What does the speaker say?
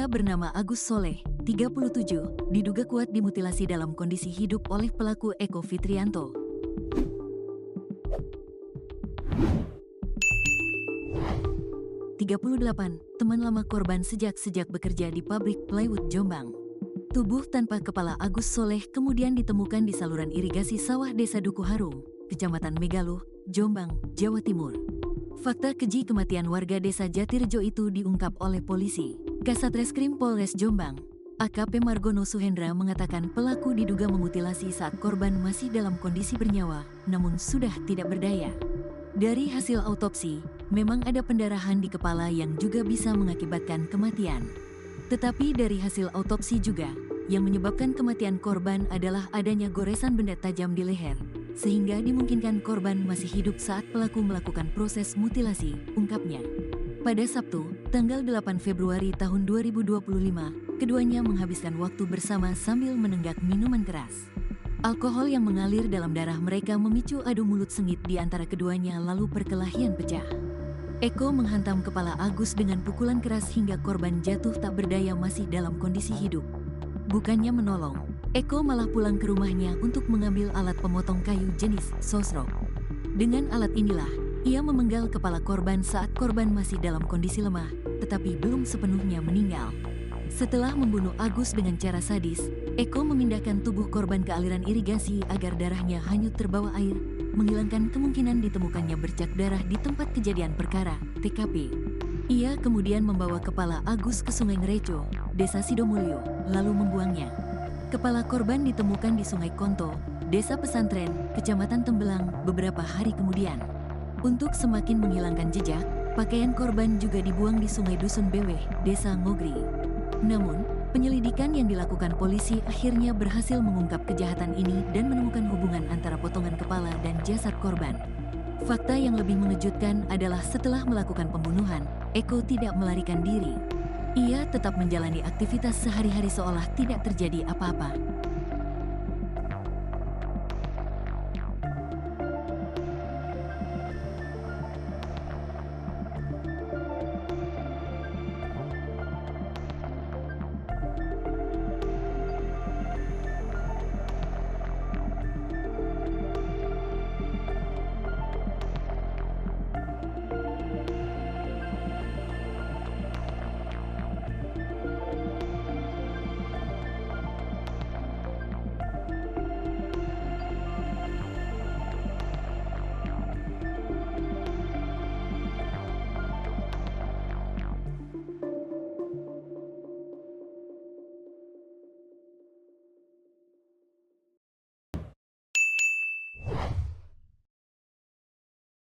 Pria bernama Agus Soleh, 37, diduga kuat dimutilasi dalam kondisi hidup oleh pelaku Eko Fitrianto. Teman lama korban sejak bekerja di pabrik plywood Jombang. Tubuh tanpa kepala Agus Soleh kemudian ditemukan di saluran irigasi sawah Desa Duku Harum, Kecamatan Megaluh, Jombang, Jawa Timur. Fakta keji kematian warga Desa Jatirejo itu diungkap oleh polisi. Kasat Reskrim Polres Jombang, AKP Margono Suhendra mengatakan pelaku diduga memutilasi saat korban masih dalam kondisi bernyawa, namun sudah tidak berdaya. Dari hasil autopsi, memang ada pendarahan di kepala yang juga bisa mengakibatkan kematian. Tetapi dari hasil autopsi juga, yang menyebabkan kematian korban adalah adanya goresan benda tajam di leher, sehingga dimungkinkan korban masih hidup saat pelaku melakukan proses mutilasi, ungkapnya. Pada Sabtu, tanggal 8 Februari tahun 2025, keduanya menghabiskan waktu bersama sambil menenggak minuman keras. Alkohol yang mengalir dalam darah mereka memicu adu mulut sengit di antara keduanya lalu perkelahian pecah. Eko menghantam kepala Agus dengan pukulan keras hingga korban jatuh tak berdaya masih dalam kondisi hidup. Bukannya menolong, Eko malah pulang ke rumahnya untuk mengambil alat pemotong kayu jenis sosrok. Dengan alat inilah, ia memenggal kepala korban saat korban masih dalam kondisi lemah, tetapi belum sepenuhnya meninggal. Setelah membunuh Agus dengan cara sadis, Eko memindahkan tubuh korban ke aliran irigasi agar darahnya hanyut terbawa air, menghilangkan kemungkinan ditemukannya bercak darah di tempat kejadian perkara, TKP. Ia kemudian membawa kepala Agus ke Sungai Ngereco, Desa Sidomulyo, lalu membuangnya. Kepala korban ditemukan di Sungai Konto, Desa Pesantren, Kecamatan Tembelang, beberapa hari kemudian. Untuk semakin menghilangkan jejak, pakaian korban juga dibuang di Sungai Dusun Beweh, Desa Ngogri. Namun, penyelidikan yang dilakukan polisi akhirnya berhasil mengungkap kejahatan ini dan menemukan hubungan antara potongan kepala dan jasad korban. Fakta yang lebih mengejutkan adalah setelah melakukan pembunuhan, Eko tidak melarikan diri. Ia tetap menjalani aktivitas sehari-hari seolah tidak terjadi apa-apa.